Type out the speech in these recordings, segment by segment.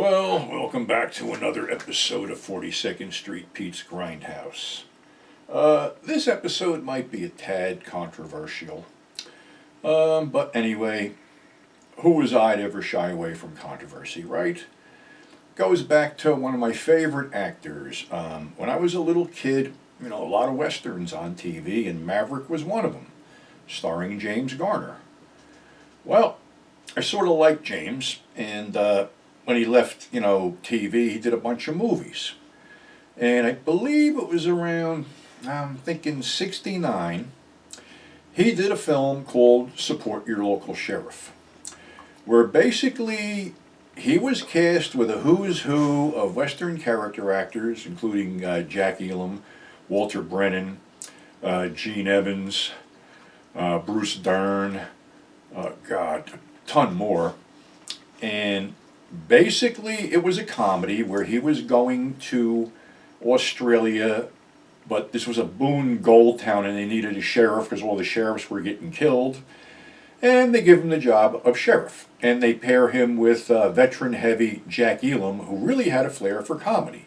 Well, welcome back to another episode of 42nd Street Pete's Grindhouse. This episode might be a tad controversial, but anyway, who was I to ever shy away from controversy, right? Goes back to one of my favorite actors. When I was a little kid, a lot of westerns on TV, and Maverick was one of them, starring James Garner. Well, I sort of liked James, and when he left, TV, he did a bunch of movies. And I believe it was around, I'm thinking 69, he did a film called Support Your Local Sheriff, where basically he was cast with a who's who of Western character actors, including Jack Elam, Walter Brennan, Gene Evans, Bruce Dern, a ton more. And basically, it was a comedy where he was going to Australia, but this was a boon gold town and they needed a sheriff because all the sheriffs were getting killed. And they give him the job of sheriff. And they pair him with veteran-heavy Jack Elam, who really had a flair for comedy.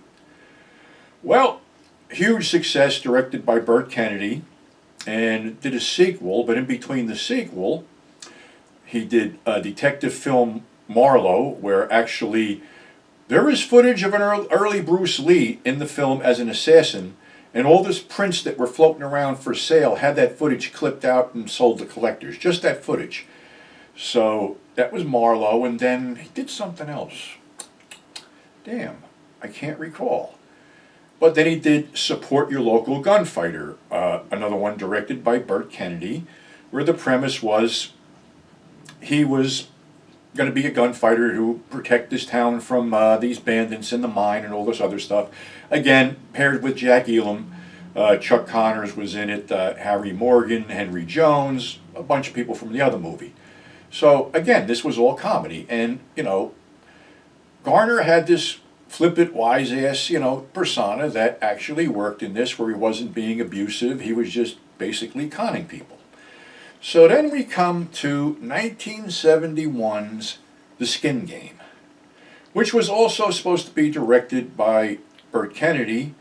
Well, huge success, directed by Burt Kennedy, and did a sequel, but in between the sequel, he did a detective film, Marlowe, where actually there is footage of an early Bruce Lee in the film as an assassin, and all those prints that were floating around for sale had that footage clipped out and sold to collectors, just that footage. So that was Marlowe, and then he did something else. Damn, I can't recall. But then he did Support Your Local Gunfighter, another one directed by Burt Kennedy, where the premise was he was going to be a gunfighter to protect this town from these bandits in the mine and all this other stuff. Again, paired with Jack Elam. Chuck Connors was in it, Harry Morgan, Henry Jones, a bunch of people from the other movie. So again, this was all comedy. And, Garner had this flippant, wise-ass, persona that actually worked in this, where he wasn't being abusive. He was just basically conning people. So then we come to 1971's The Skin Game, which was also supposed to be directed by Burt Kennedy,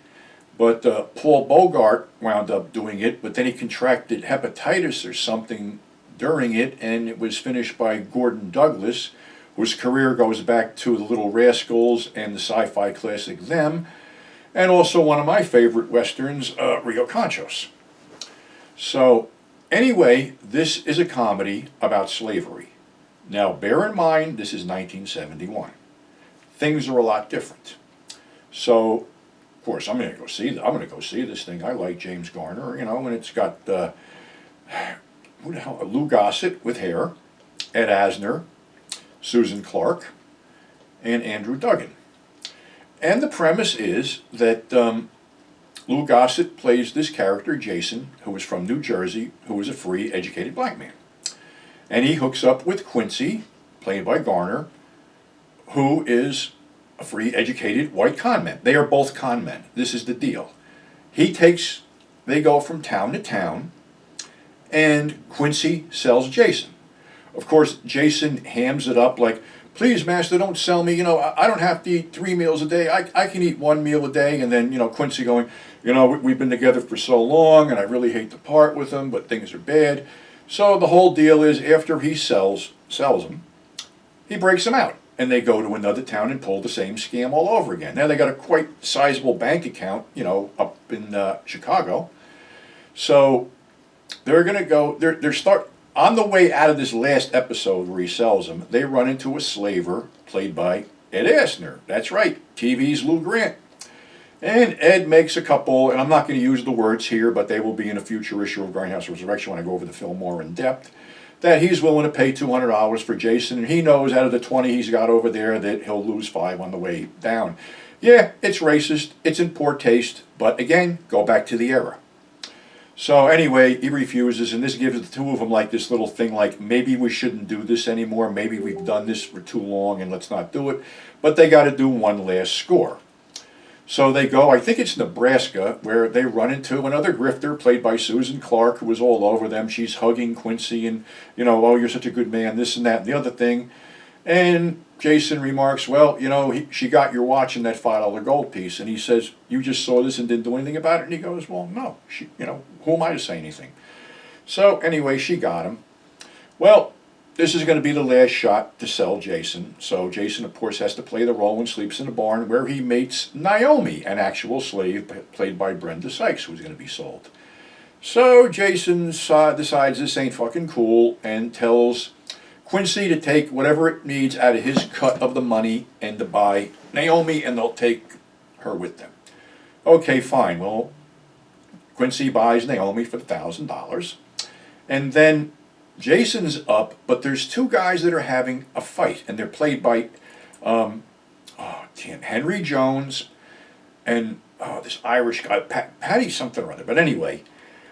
but Paul Bogart wound up doing it, but then he contracted hepatitis or something during it, and it was finished by Gordon Douglas, whose career goes back to The Little Rascals and the sci-fi classic Them, and also one of my favorite westerns, Rio Conchos. So anyway, this is a comedy about slavery. Now, bear in mind, this is 1971. Things are a lot different. So, of course, I'm going to go see this thing. I like James Garner, and it's got who the hell? Lou Gossett with hair, Ed Asner, Susan Clark, and Andrew Duggan. And the premise is that Lou Gossett plays this character, Jason, who is from New Jersey, who is a free, educated black man. And he hooks up with Quincy, played by Garner, who is a free, educated white con man. They are both con men. This is the deal. They go from town to town, and Quincy sells Jason. Of course, Jason hams it up like, please, master, don't sell me. I don't have to eat 3 meals a day. I can eat 1 meal a day. And then, Quincy going, we've been together for so long, and I really hate to part with him, but things are bad. So the whole deal is, after he sells him, he breaks him out. And they go to another town and pull the same scam all over again. Now they got a quite sizable bank account, up in Chicago. So they're going to go, on the way out of this last episode where he sells them, they run into a slaver played by Ed Asner. That's right, TV's Lou Grant. And Ed makes a couple, and I'm not going to use the words here, but they will be in a future issue of Grindhouse Resurrection when I go over the film more in depth, that he's willing to pay $200 for Jason, and he knows out of the 20 he's got over there that he'll lose 5 on the way down. Yeah, it's racist, it's in poor taste, but again, go back to the era. So anyway, he refuses, and this gives the two of them like this little thing like, maybe we shouldn't do this anymore, maybe we've done this for too long and let's not do it, but they got to do one last score. So they go, I think it's Nebraska, where they run into another grifter played by Susan Clark, who was all over them. She's hugging Quincy and, oh, you're such a good man, this and that and the other thing. And Jason remarks, well, she got your watch and that $5 gold piece. And he says, you just saw this and didn't do anything about it? And he goes, well, no, who am I to say anything? So anyway, she got him. Well, this is going to be the last shot to sell Jason. So Jason, of course, has to play the role and sleeps in a barn where he meets Naomi, an actual slave played by Brenda Sykes, who's going to be sold. So Jason decides this ain't fucking cool and tells Quincy to take whatever it needs out of his cut of the money and to buy Naomi, and they'll take her with them. Okay, fine. Well, Quincy buys Naomi for $1,000. And then Jason's up, but there's two guys that are having a fight, and they're played by Henry Jones and this Irish guy, Paddy something or other. But anyway,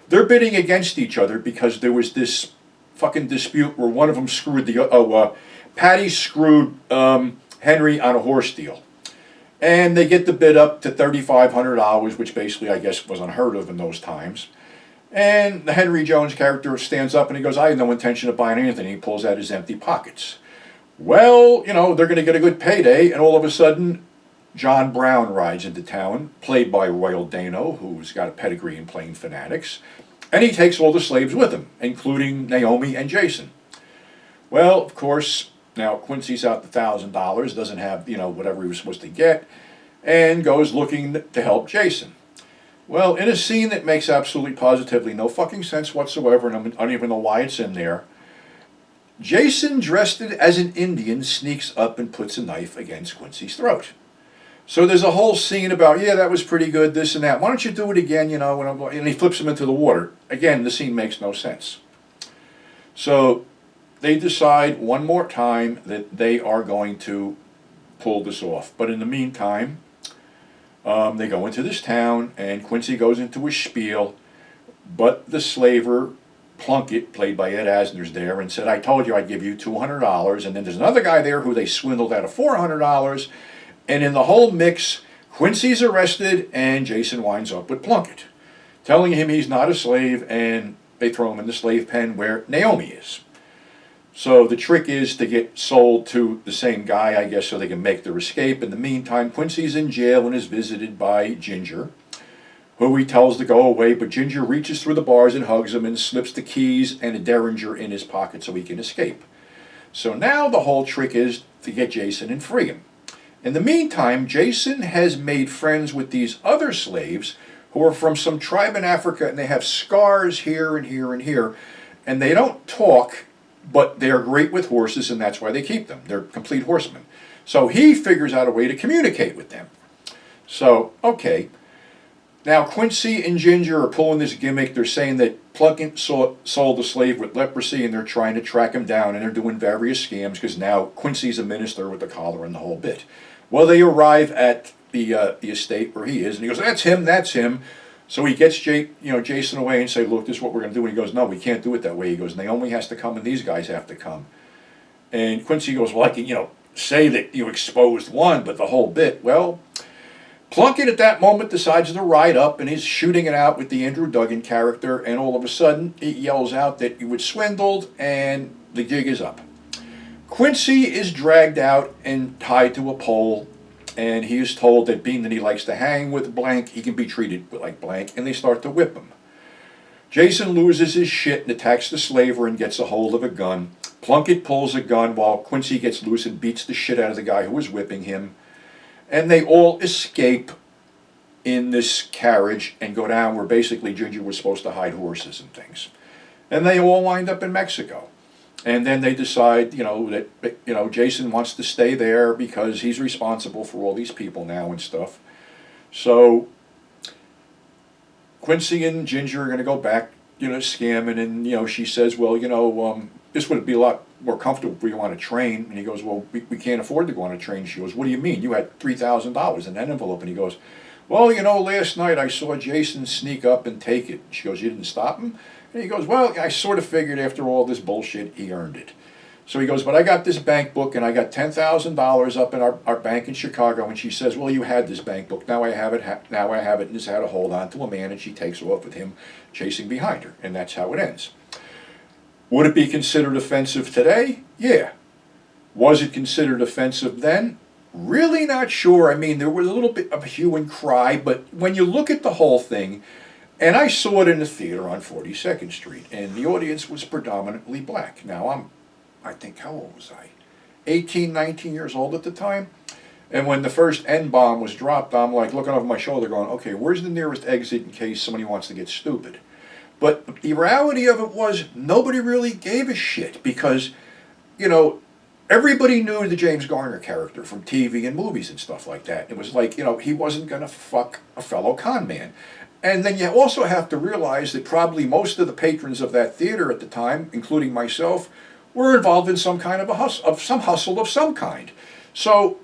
they're bidding against each other because there was this fucking dispute where one of them screwed Paddy screwed Henry on a horse deal. And they get the bid up to $3,500, which basically I guess was unheard of in those times. And the Henry Jones character stands up and he goes, I have no intention of buying anything. He pulls out his empty pockets. Well, they're going to get a good payday, and all of a sudden, John Brown rides into town, played by Royal Dano, who's got a pedigree in playing fanatics, and he takes all the slaves with him, including Naomi and Jason. Well, of course, now Quincy's out the $1,000, doesn't have, whatever he was supposed to get, and goes looking to help Jason. Well, in a scene that makes absolutely positively no fucking sense whatsoever, and I don't even know why it's in there, Jason, dressed as an Indian, sneaks up and puts a knife against Quincy's throat. So there's a whole scene about, yeah, that was pretty good, this and that. Why don't you do it again, and he flips him into the water. Again, the scene makes no sense. So they decide one more time that they are going to pull this off. But in the meantime, they go into this town, and Quincy goes into his spiel, but the slaver, Plunkett, played by Ed Asner's there, and said, I told you I'd give you $200, and then there's another guy there who they swindled out of $400, and in the whole mix, Quincy's arrested, and Jason winds up with Plunkett, telling him he's not a slave, and they throw him in the slave pen where Naomi is. So the trick is to get sold to the same guy, I guess, so they can make their escape. In the meantime, Quincy's in jail and is visited by Ginger, who he tells to go away, but Ginger reaches through the bars and hugs him and slips the keys and a derringer in his pocket so he can escape. So now the whole trick is to get Jason and free him. In the meantime, Jason has made friends with these other slaves who are from some tribe in Africa, and they have scars here and here and here, and they don't talk, but they're great with horses, and that's why they keep them. They're complete horsemen. So he figures out a way to communicate with them. So, okay. Now, Quincy and Ginger are pulling this gimmick. They're saying that Plunkett sold a slave with leprosy, and they're trying to track him down, and they're doing various scams because now Quincy's a minister with the collar and the whole bit. Well, they arrive at the estate where he is, and he goes, that's him, that's him. So he gets Jason away and say, look, this is what we're going to do. And he goes, no, we can't do it that way. He goes, Naomi has to come and these guys have to come. And Quincy goes, well, I can, say that you exposed one, but the whole bit. Well, Plunkett at that moment decides to ride up, and he's shooting it out with the Andrew Duggan character, and all of a sudden he yells out that you were swindled, and the gig is up. Quincy is dragged out and tied to a pole, and he is told that being that he likes to hang with blank, he can be treated like blank, and they start to whip him. Jason loses his shit and attacks the slaver and gets a hold of a gun. Plunkett pulls a gun while Quincy gets loose and beats the shit out of the guy who was whipping him. And they all escape in this carriage and go down where basically Ginger was supposed to hide horses and things. And they all wind up in Mexico. And then they decide, that Jason wants to stay there because he's responsible for all these people now and stuff. So Quincy and Ginger are going to go back, scamming, and she says, well, this would be a lot more comfortable if we on a train. And he goes, well, we can't afford to go on a train. She goes, what do you mean? You had $3,000 in that envelope. And he goes, well, last night I saw Jason sneak up and take it. She goes, you didn't stop him? And he goes, well, I sort of figured after all this bullshit, he earned it. So he goes, but I got this bank book, and I got $10,000 up in our bank in Chicago. And she says, well, you had this bank book. Now I have it. Now I have it. And just had to hold on to a man, and she takes off with him chasing behind her. And that's how it ends. Would it be considered offensive today? Yeah. Was it considered offensive then? Really not sure. I mean, there was a little bit of hue and cry, but when you look at the whole thing, and I saw it in the theater on 42nd Street, and the audience was predominantly black. Now, I think, how old was I? 18, 19 years old at the time. And when the first N-bomb was dropped, I'm like looking over my shoulder going, okay, where's the nearest exit in case somebody wants to get stupid? But the reality of it was nobody really gave a shit because, you know, everybody knew the James Garner character from TV and movies and stuff like that. It was like, you know, he wasn't going to fuck a fellow con man. And then you also have to realize that probably most of the patrons of that theater at the time, including myself, were involved in some kind of a hustle of some kind. So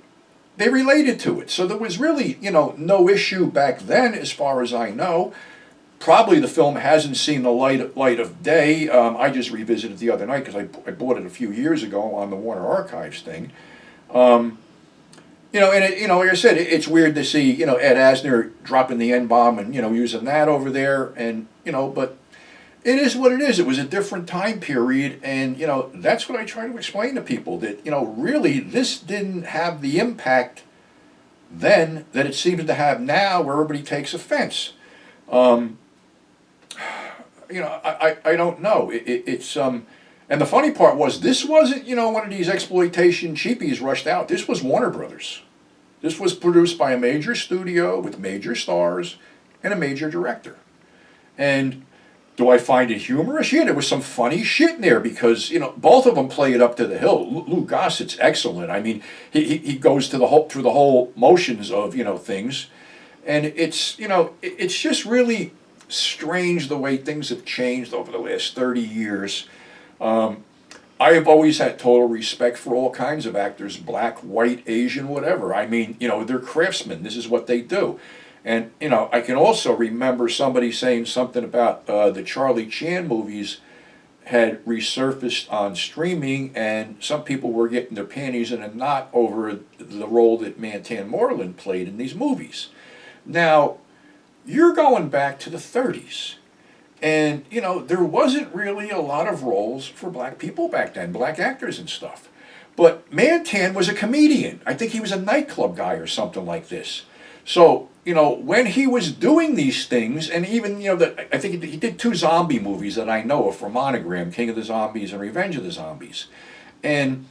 they related to it. So there was really, you know, no issue back then as far as I know. Probably the film hasn't seen the light of day. I just revisited it the other night because I bought it a few years ago on the Warner Archives thing. You know, and it, you know, like I said, it's weird to see, you know, Ed Asner dropping the N-bomb and, you know, using that over there, and, you know, but it is what it is. It was a different time period, and, you know, that's what I try to explain to people, that, you know, really this didn't have the impact then that it seems to have now, where everybody takes offense. You know, I don't know. It's and the funny part was, this wasn't, you know, one of these exploitation cheapies rushed out. This was Warner Brothers. This was produced by a major studio with major stars and a major director. And do I find it humorous? Yeah, there was some funny shit in there because, you know, both of them play it up to the hill. Lou Gossett's excellent. I mean, he goes to through the whole motions of, you know, things. And it's, you know, it's just really strange the way things have changed over the last 30 years. I have always had total respect for all kinds of actors, black, white, Asian, whatever. I mean, you know, they're craftsmen. This is what they do. And, you know, I can also remember somebody saying something about the Charlie Chan movies had resurfaced on streaming, and some people were getting their panties in a knot over the role that Mantan Moreland played in these movies. Now, you're going back to the 30s. And, you know, there wasn't really a lot of roles for black people back then, black actors and stuff. But Mantan was a comedian. I think he was a nightclub guy or something like this. So, you know, when he was doing these things, and even, you know, I think he did 2 zombie movies that I know of for Monogram, King of the Zombies and Revenge of the Zombies. And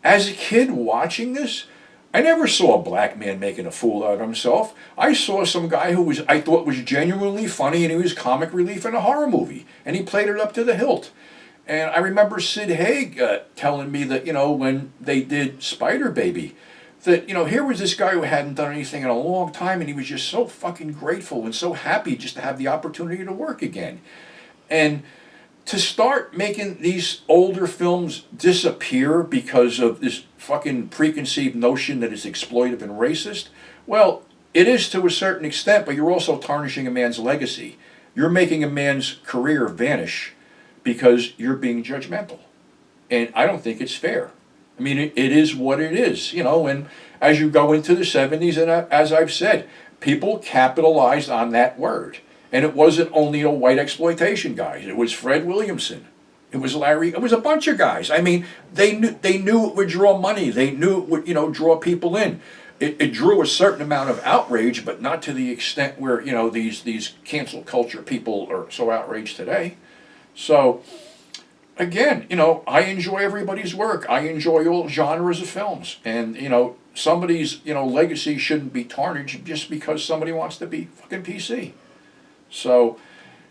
as a kid watching this, I never saw a black man making a fool out of himself. I saw some guy who I thought was genuinely funny, and he was comic relief in a horror movie, and he played it up to the hilt. And I remember Sid Haig telling me that, you know, when they did Spider Baby, that, you know, here was this guy who hadn't done anything in a long time, and he was just so fucking grateful and so happy just to have the opportunity to work again. And to start making these older films disappear because of this fucking preconceived notion that it's exploitive and racist, well, it is to a certain extent, but you're also tarnishing a man's legacy. You're making a man's career vanish because you're being judgmental. And I don't think it's fair. I mean, it is what it is, you know, and as you go into the 70s, and as I've said, people capitalized on that word. And it wasn't only a white exploitation guy. It was Fred Williamson. It was Larry. It was a bunch of guys. I mean, they knew it would draw money. They knew it would, you know, draw people in. It drew a certain amount of outrage, but not to the extent where, you know, these cancel culture people are so outraged today. So, again, you know, I enjoy everybody's work. I enjoy all genres of films. And, you know, somebody's, you know, legacy shouldn't be tarnished just because somebody wants to be fucking PC. So,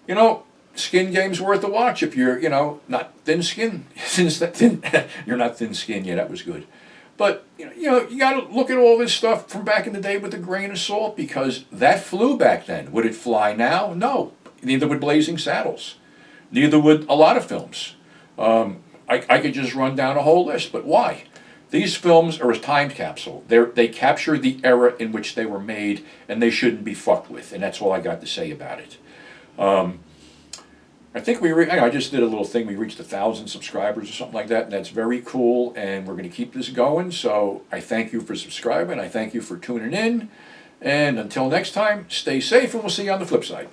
you know, Skin Game's worth a watch if you're, you know, not thin skin. Since that you're not thin skin yet, that was good. But, you know, you got to look at all this stuff from back in the day with a grain of salt, because that flew back then. Would it fly now? No. Neither would Blazing Saddles. Neither would a lot of films. I could just run down a whole list, but why? These films are a time capsule. They capture the era in which they were made, and they shouldn't be fucked with. And that's all I got to say about it. I think I just did a little thing. We reached 1,000 subscribers or something like that, and that's very cool. And we're going to keep this going. So I thank you for subscribing. I thank you for tuning in. And until next time, stay safe, and we'll see you on the flip side.